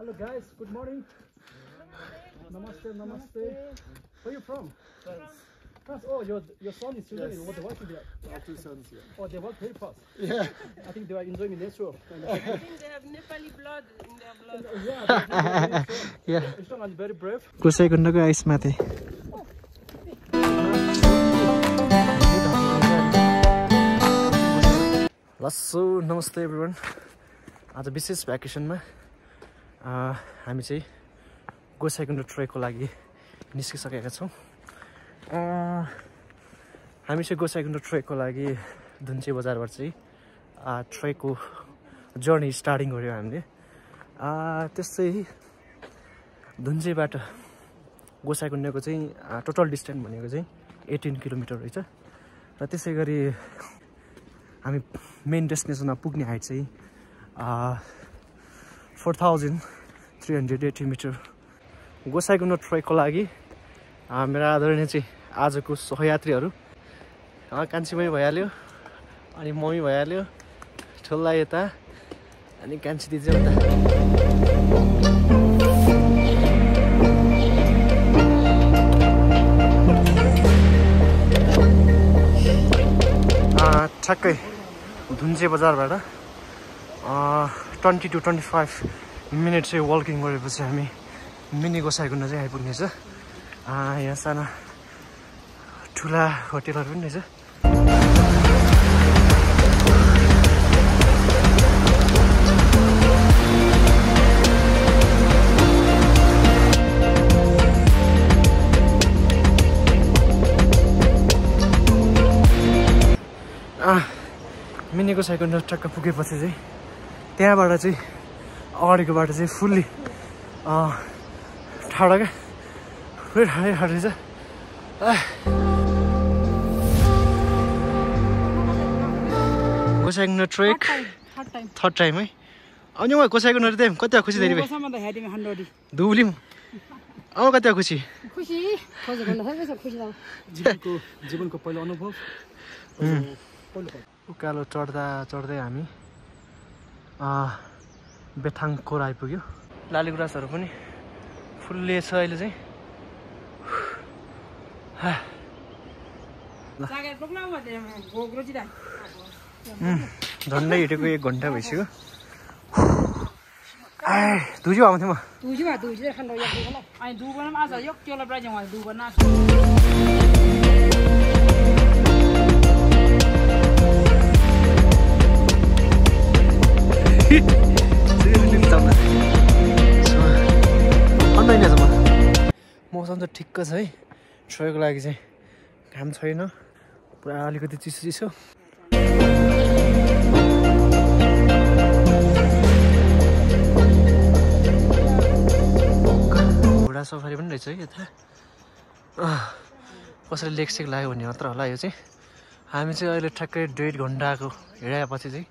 Hello guys, good morning. Namaste, namaste. Where are you from? France. France. Oh, your son is children. Yes. What work there? I have 2 sons here. Oh, they work very fast. Yeah. I think they are enjoying nature. I think they have Nepali blood in their blood. Yeah. Strong and very brave. गोसाइकुण्डको आइसमाथि लस्सो नमस्ते everyone आज विशेष भ्याकेसनमा हामी चाहिँ गोसाइकुण्ड ट्रेकको लागि निस्किसकेका छौँ हामी चाहिँ गोसाइकुण्ड ट्रेकको लागि धुन्चे बजारबाट चाहिँ ट्रेकको जर्नी स्टार्टिङ गर्यो हामीले त्यसै धुन्चेबाट गोसाइकुण्डको चाहिँ टोटल डिस्टेन्स भनेको चाहिँ 18 किलोमिटर रहेछ र त्यसै गरी हामी मेन डेस्टिनेसनमा पुग्ने हाइट चाहिँ 4380 मिटर गोसाइकुण्ड ट्रेकको लागि मेरा आदरणीय चाहिँ आजको सहयात्रीहरू कान्छी भाइ भइहाल्यो अनि मम्मी भइहाल्यो ठुला यता अनि कान्छी दिदी उता ठ्याक्कै धुन्चे बजारबाट 20 to 25 मिनट चाहिँ वल्किङ गरेपछि हामी मिनी गोसाइकुण्ड चाहिँ आइपुग्नेछ यहाँ साना ठुला होटेलहरू पनि रहेछ मिनी गोसाइकुण्ड टक्क पुगेपछि चाहिँ त्यहाँबाट चाहिँ अगाडिको बाटो चाहिँ फुल्ली ठाडो क्या पुरै ठाडै रहेछ गोसाइकुण्ड ट्रेक थर्ड टाइम है अनि म गोसाइकुण्ड टाइम कति खुसी धेरै भयो दुब्ली अब कति खुसी जीवनको पहिलो अनुभव उकालो चढ्दा चढ्दै हामी बेथाङ कोर आइपुग्यो लालीगुराँसहरू पनि फुल्ले छ अहिले चाहिँ झन्डै हिँडेको 1 घन्टा भइसक्यो धुज्यो आउँथेँ म मौसम त ठिक्क छ है ट्रेकको लागि चाहिँ घाम छैन पुरा अलिकति चिसो चिसो घोडा सफारी पनि रहेछ है यता कसैले लेकसेक लाग्यो भने मात्र होला यो चाहिँ हामी चाहिँ अहिले ठ्याक्कै 1.5 घन्टाको हिँडाएपछि चाहिँ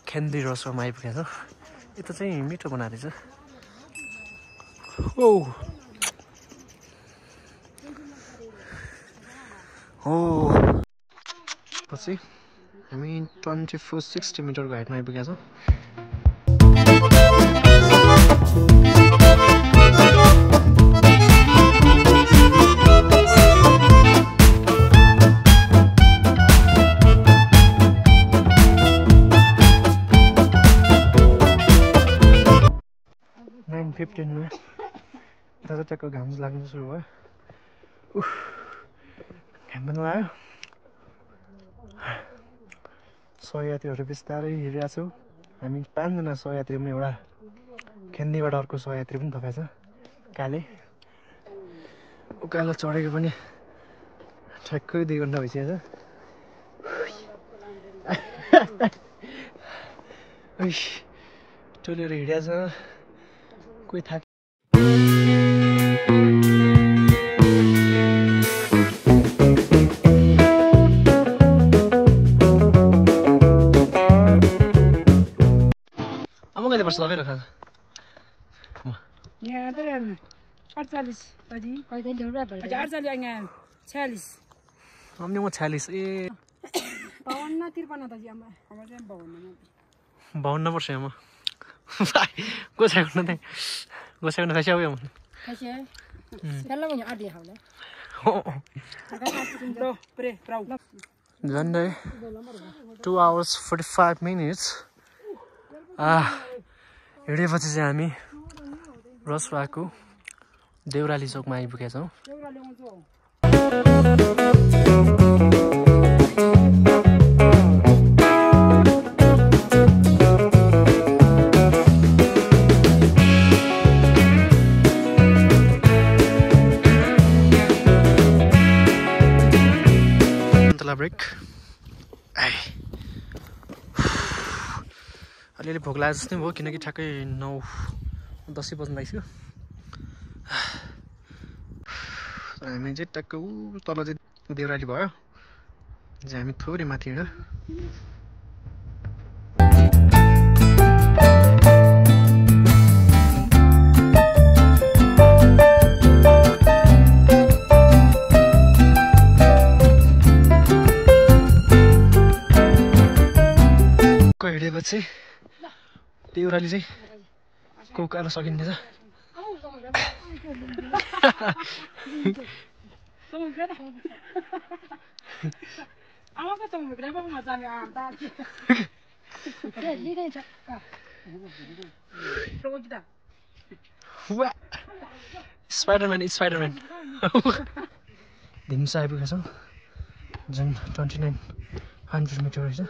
खेन्दी रसोमा आइपुगेको छौँ यता चाहिँ मिठो बनाएको रहेछ पछि हामी 2460 मिटरको हाइटमा आइपुगेका छौँ टक्क घाम लाग्नु सुरु भयो घाम पनि लाग्यो सहयात्रीहरू बिस्तारै हिँडिरहेको छौँ हामी 5 जना सहयात्री पनि एउटा खेन्दीबाट अर्को सहयात्री पनि थपेको छ काले उकालो चढेको पनि ठ्याक्कै 2 घन्टा भइसकेको छ टोलेर हिँडेको छ कोही थाहा वर्ष लगाएर खान्छ यहाँ त 48 अझै 46 हमने वो 46 ए 52 53 त जी हाम्रो चाहिँ 52 वर्ष म 고생하는 데 고생하는 가셔요. 가셔. 별로 그냥 어디 하래. Sunday 2 hours 45 minutes हिँडेपछि चाहिँ हामी रसुवाको देउराली चोकमा आइपुगेका छौँ ब्रेक अलिअलि भोक लाग्यो जस्तै भयो किनकि ठ्याक्कै 9-10 बज्न लाग्यो हामी चाहिँ टक्क तल चाहिँ देउराली भयो चाहिँ हामी थोरै माथि हिँड्यो हिँडेपछि देउराली चाहिँ उकालो सकिँदैछ स्पाइडरम्यान धिम्सा आइपुगेको छौँ जुन 2900 मिटर रहेछ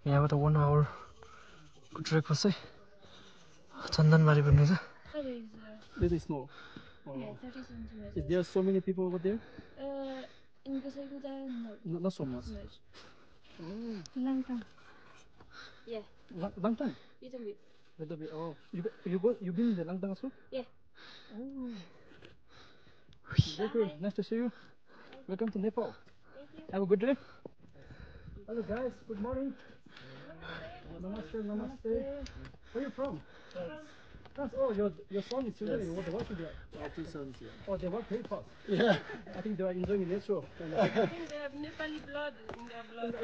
यहाँबाट 1 hour को ट्रेक पछि चन्दनबारी पुग्ने छ This is small. Yeah, 30 centimeters. Is there so many people over there? In Gosaikuta, no. Not so much. Long time. Yeah. Long time? Little bit. Little bit. Oh, you've been in the Langtang also? Yeah. Oh. Okay, nice to see you. Welcome to Nepal. Thank you. Have a good day. Hello guys, good morning. Namaste, namaste. Where are you from? France. Oh, your son is children. What they working there? I have 2 sons, yeah. Oh, they work very fast. Yeah. I think they are enjoying nature. I think they have Nepali blood in their blood.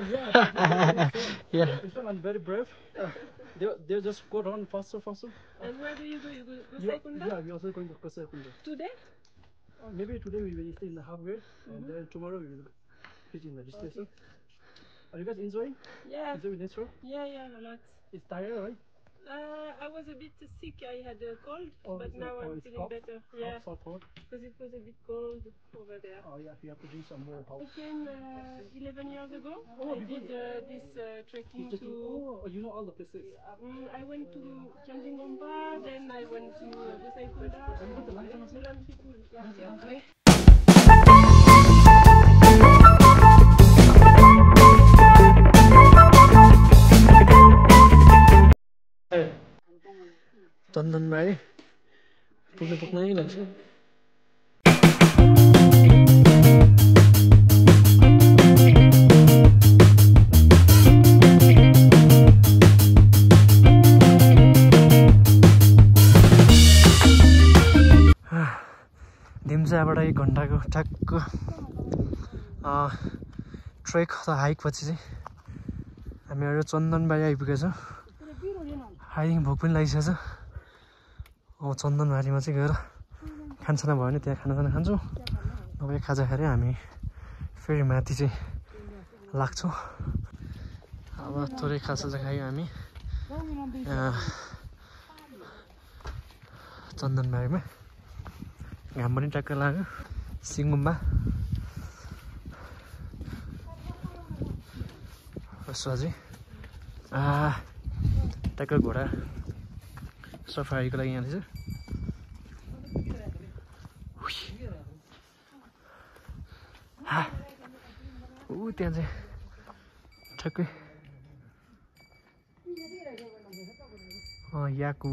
Yeah. This one I'm very brave. They just go on faster. And where do you go? You go Gosaikunda? Yeah, we're also going to Gosaikunda. Today? Maybe today we will stay in the halfway, and then tomorrow we will reach in the destination. Are you guys enjoying? Yeah. Enjoying nature? Yeah, a lot. It's tired, right? I was a bit sick. I had a cold, Oh, but now I'm it's feeling cold? better. Yeah, So cold. because it was a bit cold over there. Oh yeah, you have to drink some more. I came 11 years ago. Oh, I did this trekking to. Oh, you know all the places. I went to Chanjingomba, then I went to Gosaikunda. Yeah. चन्दनबारी पुग्नै लाग्छ धिम्साबाट 1 घण्टाको ठ्याक्क trek अथवा hike पछि चाहिँ हामीहरू चन्दनबारी आइपुगेछौँ I think भोक पनि लागिसकेछ अब चन्दनबारीमा चाहिँ गएर खानसाना भयो भने त्यहाँ खानासाना खान्छौँ नभए खाजा खाएर हामी फेरि माथि चाहिँ लाग्छौँ अब थोरै खाजा खायौँ हामी चन्दनबारीमा घाम पनि टक्क लाग्यो सिङ्गुम्बा रसुवा चाहिँ टक्क घोडा सफारीको लागि यहाँ थिएछ त्यहाँ चाहिँ ठक्कै याकु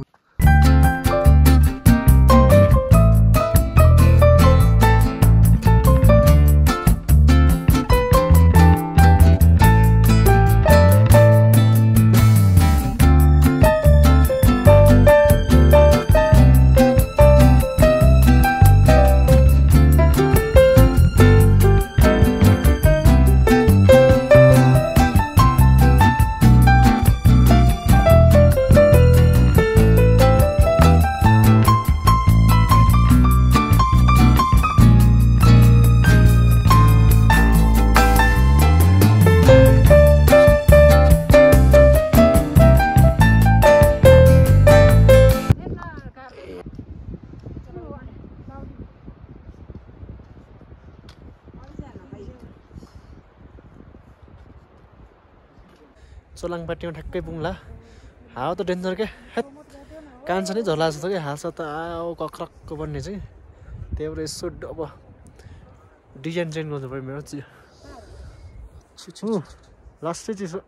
चोलाङपाटीमा ठ्याक्कै पुग्ला हावा त डेन्जर क्या हेत कान्छ नै झर्ला जस्तो क्या हाँस त आओ कक्रक्क बन्ने चाहिँ त्यही भएर यसो अब डिजाइन चेन्ज गर्नु पऱ्यो मेरो लास्टै चिसो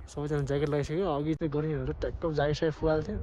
सबैजना ज्याकेट लगाइसक्यो अघि चाहिँ गर्मीहरू ट्याक्क जाइसक्यो फुवाल थियो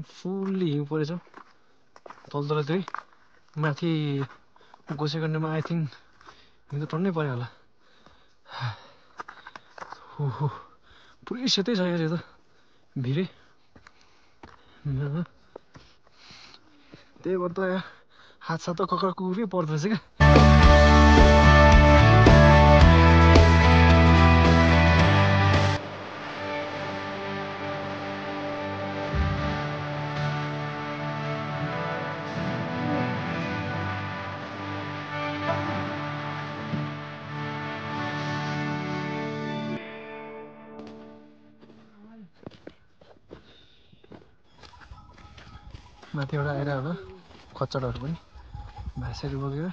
फुल्ली हिउँ परेछ तल चाहिँ माथि गोसेगण्डमा आई थिङ्क हिउँ त टन्नै पऱ्यो होला हो पुरै सेतै छ यार यो त भिरै त्यही भएर त हात सात कक्र कुकुरै पर्दो रहेछ क्या माथिबाट आएर होला खच्चडहरू पनि भाषाहरू बगेर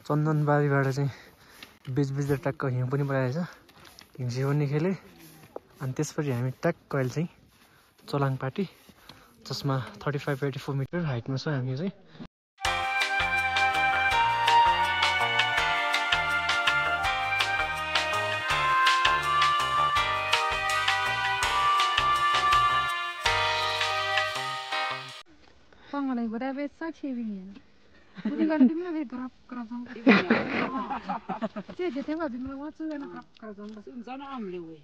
चन्दनबारीबाट चाहिँ बिचबिचमा ट्याक्क हिउँ पनि परेको छ हिउँसी पनि खेले अनि त्यसपछि हामी ट्याक्क अहिले चाहिँ चोलाङपाटी जसमा 35-84 मिटर हाइटमा छ हामी चाहिँ Panggalay ko dahil sa shaving yan. Buti ka hindi mo na kerap-kerap jadi tembak di mana waktu kan kerap-kerap bas unzana amle we.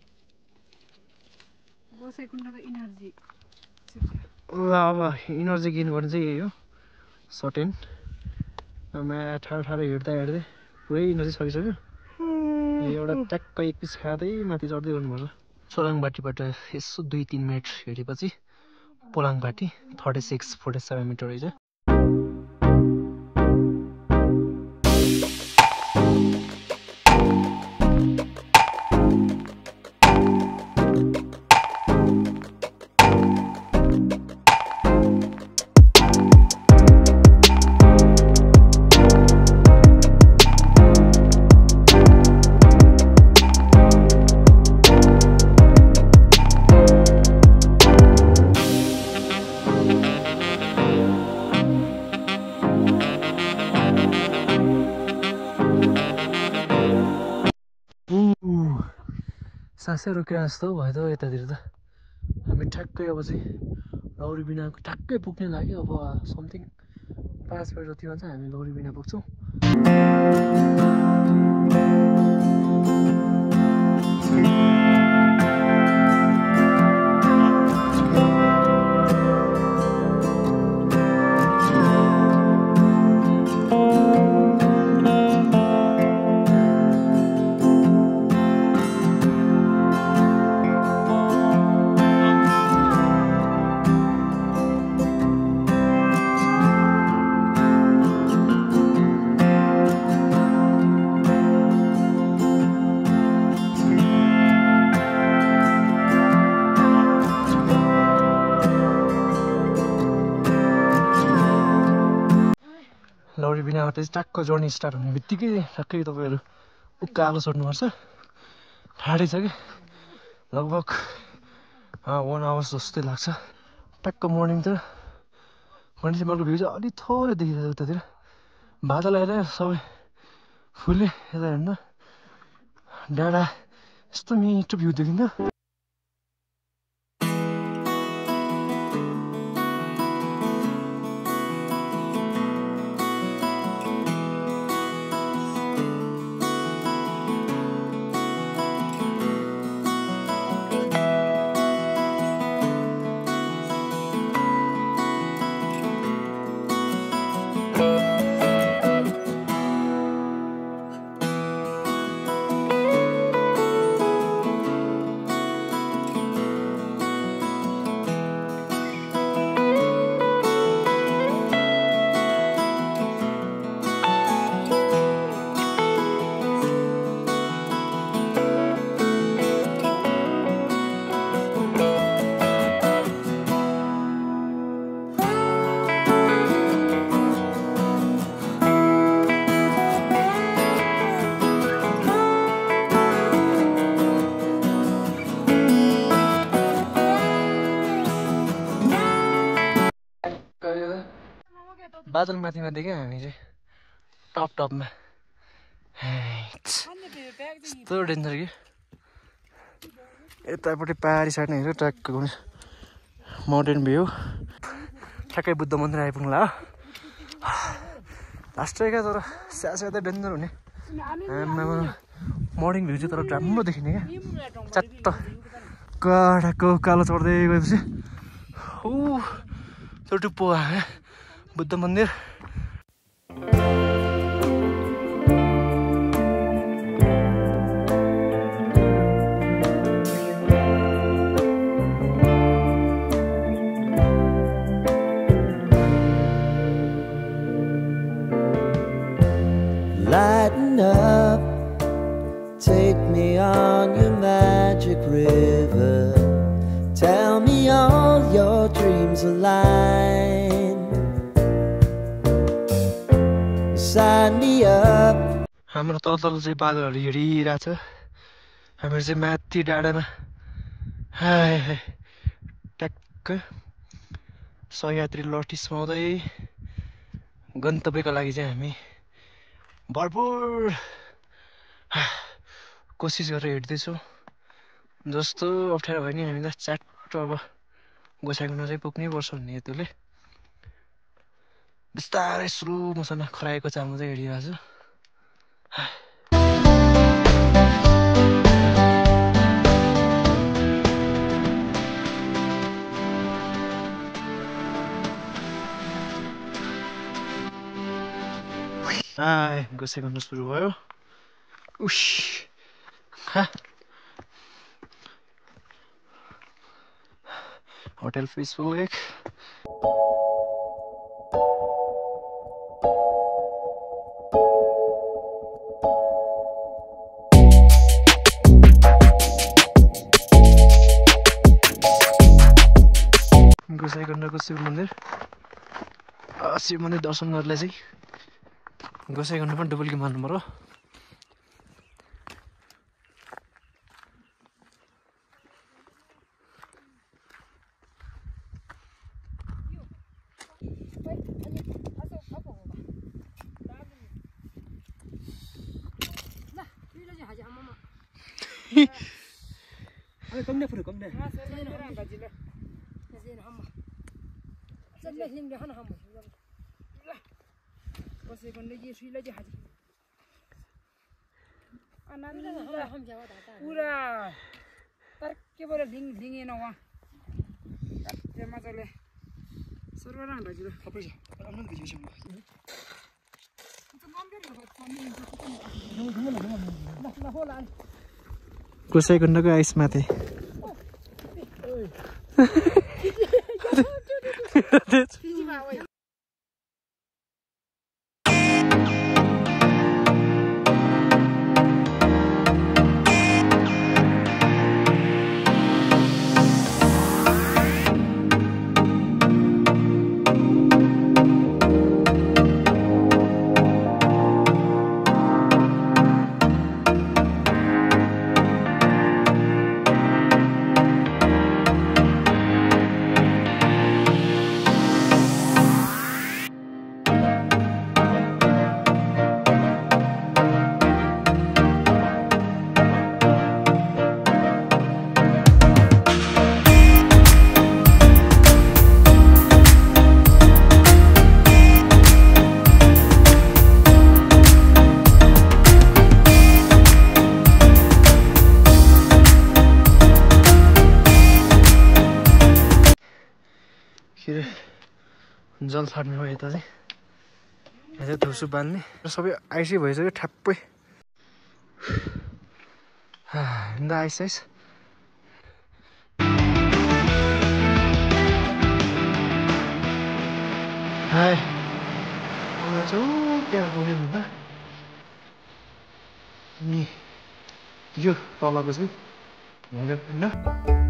Gua sekunda ke energi. अब इनर्जी गेन गर्नु चाहिँ यही हो सर्टेन म ठाडो हिँड्दा हिँड्दै पुरै इनर्जी सकिसक्यो एउटा ट्याक्क एक पिस खाँदै माथि चढ्दै गर्नुपर्छ चोलाङपाटीबाट यसो 2-3 मिनट हिँडेपछि पोलाङपाटी 36-47 मिटर रहेछ सासै रोकिएर जस्तो भयो त यतातिर त हामी ठ्याक्कै अब चाहिँ लौरी बिनाको ठ्याक्कै पुग्ने लाग्यो अब समथिङ 5 बजे जतिमा चाहिँ हामी लौरी बिना पुग्छौँ त्यस टक्क जर्नी स्टार्ट हुने बित्तिकै ठ्याक्कै तपाईँहरू उकालो छोड्नुपर्छ ठाडै छ कि लगभग 1 आवर्स जस्तै लाग्छ टक्क मर्निङ त कन्डिसनरको भ्यू चाहिँ अलिक थोरै देखिरहेछ उतातिर बादल आएर सबै फुल्ले यता हेर्नु डाँडा यस्तो मिठो भ्यू देखिन्छ बादल माथिमा देख्यौँ हामी चाहिँ टपमा यस्तो डेन्जर कि यतापट्टि पहाडी साइडमा हेऱ्यो ट्र्याक माउन्टेन भ्यू ठ्याक्कै बुद्ध मन्दिर आइपुग्ला हो लास्टै क्या तर स्याहात डेन्जर हुने मर्निङ भ्यू चाहिँ तर राम्रो देखिने क्या चट्ट काँडाको कालो चढ्दै गएपछि त्यो टुप्पो आयो बुद्ध मन्दिर Lighten up, take me on your magic river. Tell me all your dreams align. Sign me up. हाम्रो तल चाहिँ बादलहरू हिँडिरहेछ हामीहरू चाहिँ माथि डाँडामा ट्याक्क सहयात्री लट्ठी सुहाउँदै गन्तव्यको लागि चाहिँ हामी भरपुर कोसिस गरेर हिँड्दैछौँ जस्तो अप्ठ्यारो भयो नि हामी त च्याट्ट अब गोसाइकुण्ड चाहिँ पुग्नै पर्छ भन्ने हेतुले बिस्तारै स्लो मसँग खराएको चामो चाहिँ हिँडिरहेको छु गोसाइकुण्ड सुरु भयो उस होटल पिसफुल लेक गोसाइकुण्डको शिव मन्दिर दर्शन गर्नलाई चाहिँ गोसाइकुण्ड पनि डुबल्की मार्नु पर्यो पुरा तर्केबाट लिङेन वहाँ काटेमा चले सर्वराङ भाइले थपै छ गोसाइकुण्डको आइस माथि के अरे जल छाड्ने हो यता चाहिँ यहाँ चाहिँ धुसु बाल्ने र सबै आइसै भइसक्यो ठ्याप्पै हिँड्दा आइस हाय त्यहाँ पुग्यो भन्दा अनि यो तलको चाहिँ होइन